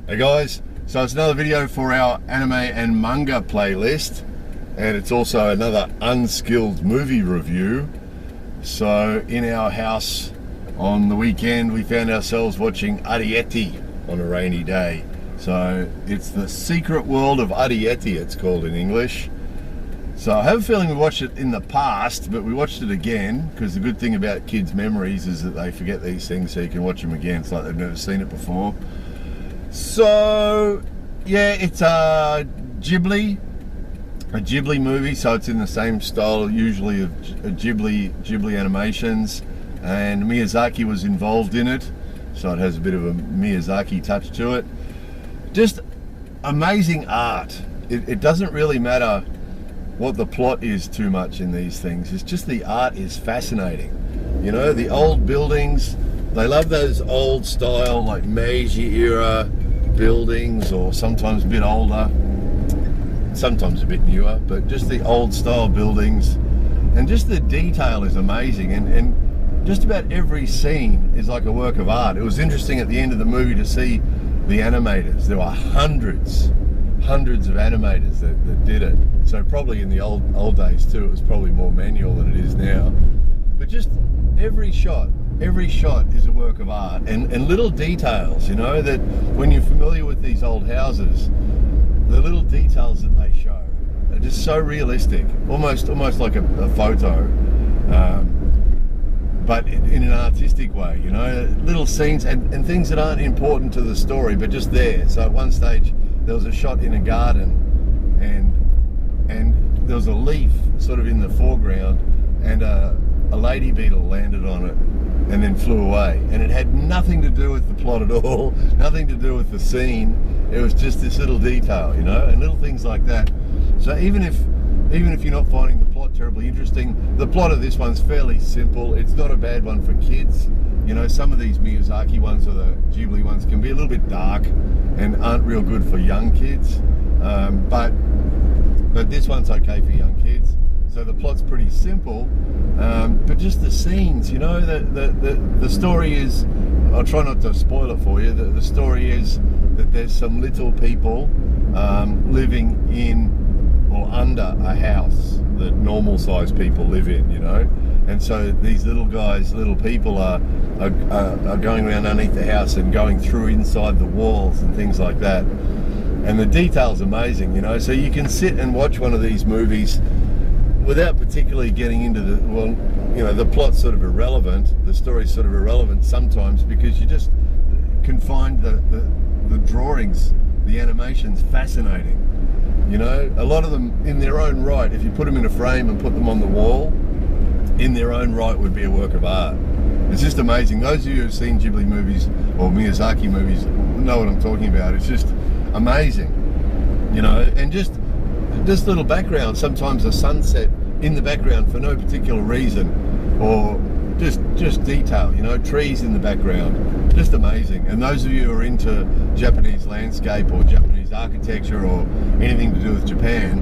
Hey guys, so it's another video for our anime and manga playlist, and it's also another Unskilled movie review. So in our house on the weekend we found ourselves watching Arrietty on a rainy day. So it's The Secret World of Arrietty, it's called in English. So I have a feeling we watched it in the past, but we watched it again because the good thing about kids' memories is that they forget these things, so you can watch them again. It's like they've never seen it before. So yeah, it's a Ghibli movie, so it's in the same style usually of Ghibli animations, and Miyazaki was involved in it, so it has a bit of a Miyazaki touch to it. Just amazing art. It doesn't really matter what the plot is too much in these things. It's just the art is fascinating. You know, the old buildings, they love those old style, like Meiji era buildings, or sometimes a bit older, sometimes a bit newer, but just the old style buildings. And just the detail is amazing, and just about every scene is like a work of art. It was interesting at the end of the movie to see the animators. There were hundreds of animators that did it. So probably in the old days too, it was probably more manual than it is now. But just every shot is a work of art, and little details, you know, that when you're familiar with these old houses, the little details that they show are just so realistic, almost like a photo, but in an artistic way, you know, little scenes and things that aren't important to the story, but just there. So at one stage there was a shot in a garden, and there was a leaf sort of in the foreground, and a lady beetle landed on it and then flew away, and it had nothing to do with the plot at all, nothing to do with the scene. It was just this little detail, you know, and little things like that. So even if you're not finding the plot terribly interesting, the plot of this one's fairly simple. It's not a bad one for kids. You know, some of these Miyazaki ones or the Ghibli ones can be a little bit dark and aren't real good for young kids, but this one's okay for young kids. So the plot's pretty simple, but just the scenes, you know, the story is, I'll try not to spoil it for you, the story is that there's some little people living in or under a house that normal sized people live in, you know, and so these little people are going around underneath the house and going through inside the walls and things like that, and the detail's amazing, you know. So you can sit and watch one of these movies without particularly getting into the, well, you know, the plot's sort of irrelevant, the story's sort of irrelevant sometimes, because you just can find the drawings, the animations fascinating. You know, a lot of them in their own right, if you put them in a frame and put them on the wall, in their own right would be a work of art. It's just amazing. Those of you who've seen Ghibli movies or Miyazaki movies know what I'm talking about. It's just amazing, you know, and just little background, sometimes a sunset in the background for no particular reason, or just detail, you know, trees in the background, just amazing. And those of you who are into Japanese landscape or Japanese architecture or anything to do with Japan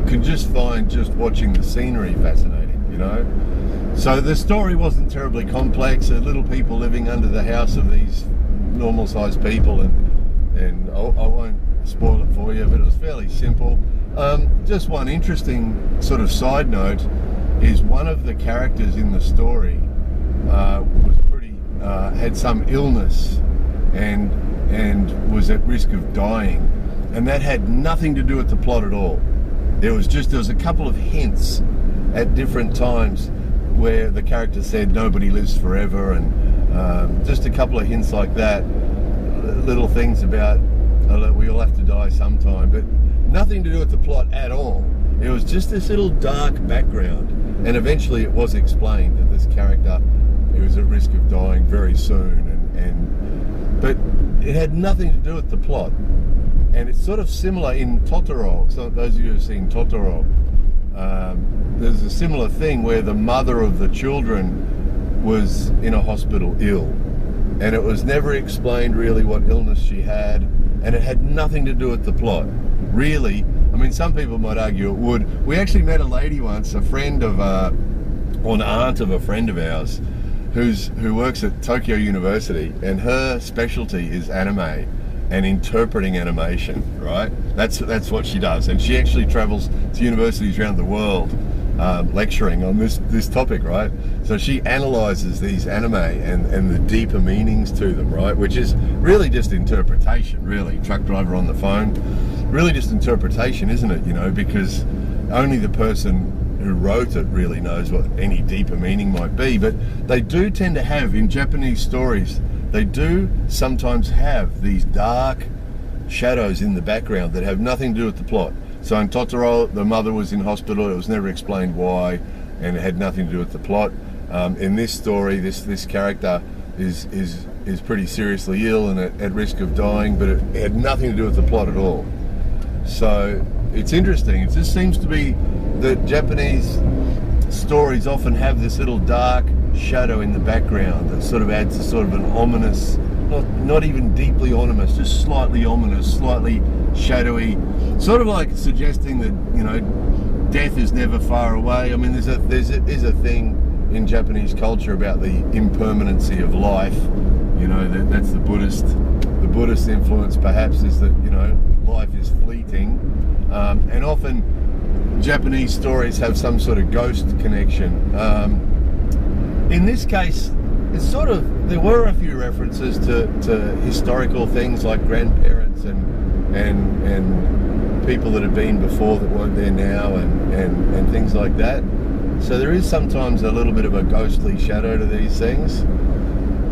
can just find just watching the scenery fascinating, you know. So the story wasn't terribly complex. Little people living under the house of these normal sized people, and I won't spoil it for you, but it was fairly simple. Just one interesting sort of side note is one of the characters in the story had some illness and was at risk of dying, and that had nothing to do with the plot at all. There was a couple of hints at different times where the character said nobody lives forever, and just a couple of hints like that, little things about we all have to die sometime, but nothing to do with the plot at all. It was just this little dark background, and eventually it was explained that this character was at risk of dying very soon, but it had nothing to do with the plot. And it's sort of similar in Totoro. So those of you who have seen Totoro, there's a similar thing where the mother of the children was in a hospital ill, and it was never explained really what illness she had, and it had nothing to do with the plot, really. I mean, some people might argue it would. We actually met a lady once, a friend of, or an aunt of a friend of ours, who works at Tokyo University, and her specialty is anime. and interpreting animation, right? That's what she does, and she actually travels to universities around the world lecturing on this topic, right? So she analyzes these anime and the deeper meanings to them, right? Which is really just interpretation, really. Truck driver on the phone, really just interpretation, isn't it? You know, because only the person who wrote it really knows what any deeper meaning might be. But they do tend to have, in Japanese stories, they do sometimes have these dark shadows in the background that have nothing to do with the plot. So in Totoro, the mother was in hospital. It was never explained why, and it had nothing to do with the plot. In this story, this character is pretty seriously ill and at risk of dying, but it had nothing to do with the plot at all. So it's interesting. It just seems to be that Japanese stories often have this little dark shadow in the background that sort of adds a sort of an ominous, not even deeply ominous, just slightly ominous, slightly shadowy, sort of like suggesting that, you know, death is never far away. I mean, there's a thing in Japanese culture about the impermanency of life. You know, that's the Buddhist influence perhaps, is that, you know, life is fleeting, and often Japanese stories have some sort of ghost connection. In this case, it's sort of, there were a few references to historical things like grandparents and people that have been before that weren't there now, and things like that. So there is sometimes a little bit of a ghostly shadow to these things.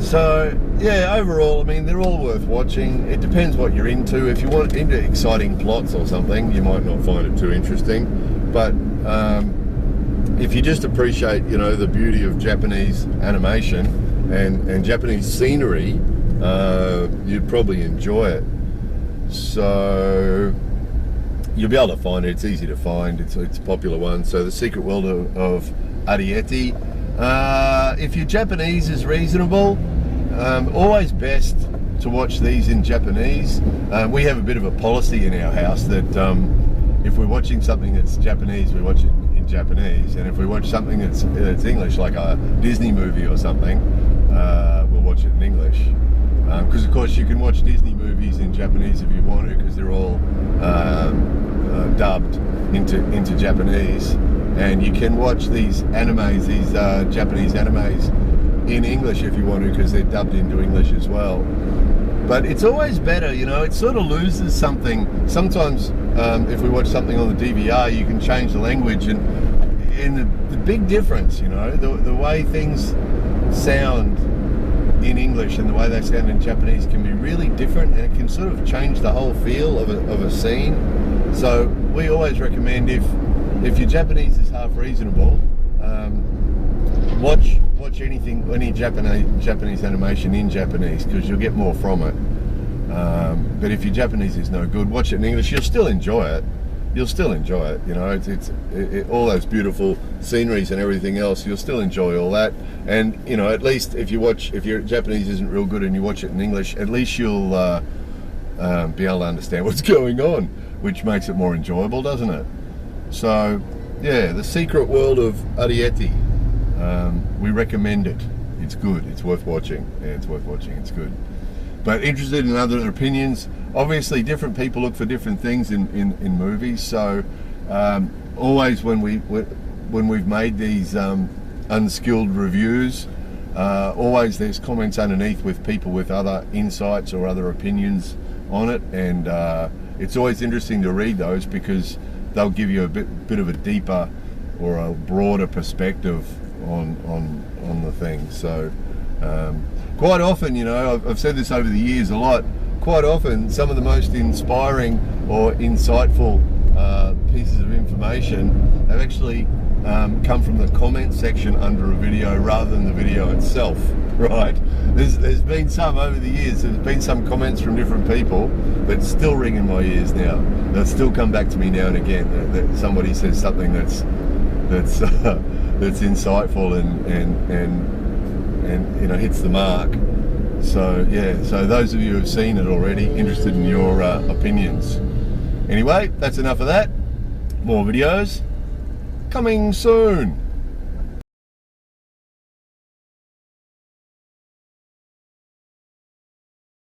So yeah, overall, I mean, they're all worth watching. It depends what you're into. If you want into exciting plots or something, you might not find it too interesting. But if you just appreciate, you know, the beauty of Japanese animation and Japanese scenery, you'd probably enjoy it. So you'll be able to find it. It's easy to find. It's a popular one. So The Secret World of Arrietty. If your Japanese is reasonable, always best to watch these in Japanese. We have a bit of a policy in our house that if we're watching something that's Japanese, we watch it in Japanese, and if we watch something that's English, like a Disney movie or something, we'll watch it in English. Because of course you can watch Disney movies in Japanese if you want to, because they're all dubbed into Japanese, and you can watch these animes, these Japanese animes, in English if you want to, because they're dubbed into English as well. But it's always better, you know, it sort of loses something. Sometimes if we watch something on the DVR, you can change the language, and the big difference, you know, the way things sound in English and the way they sound in Japanese can be really different, and it can sort of change the whole feel of a scene. So we always recommend, if your Japanese is half reasonable, watch any Japanese animation in Japanese, because you'll get more from it. But if your Japanese is no good, watch it in English. You'll still enjoy it. You know, it's all those beautiful sceneries and everything else. You'll still enjoy all that. And you know, at least if your Japanese isn't real good and you watch it in English, at least you'll be able to understand what's going on, which makes it more enjoyable, doesn't it? So yeah, The Secret World of Arrietty. We recommend it. It's good. It's worth watching. Yeah, it's worth watching. It's good. But interested in other opinions, obviously different people look for different things in movies. So always when we've made these Unskilled reviews, always there's comments underneath with people with other insights or other opinions on it, and it's always interesting to read those, because they'll give you a bit of a deeper or a broader perspective on the thing. So quite often, you know, I've said this over the years a lot, quite often some of the most inspiring or insightful pieces of information have actually come from the comment section under a video rather than the video itself, right? There's been some over the years, there's been some comments from different people that still ring in my ears now, that still come back to me now and again, that somebody says something that's insightful and you know, hits the mark. So yeah, so those of you who've seen it already, interested in your opinions. Anyway, that's enough of that. More videos coming soon.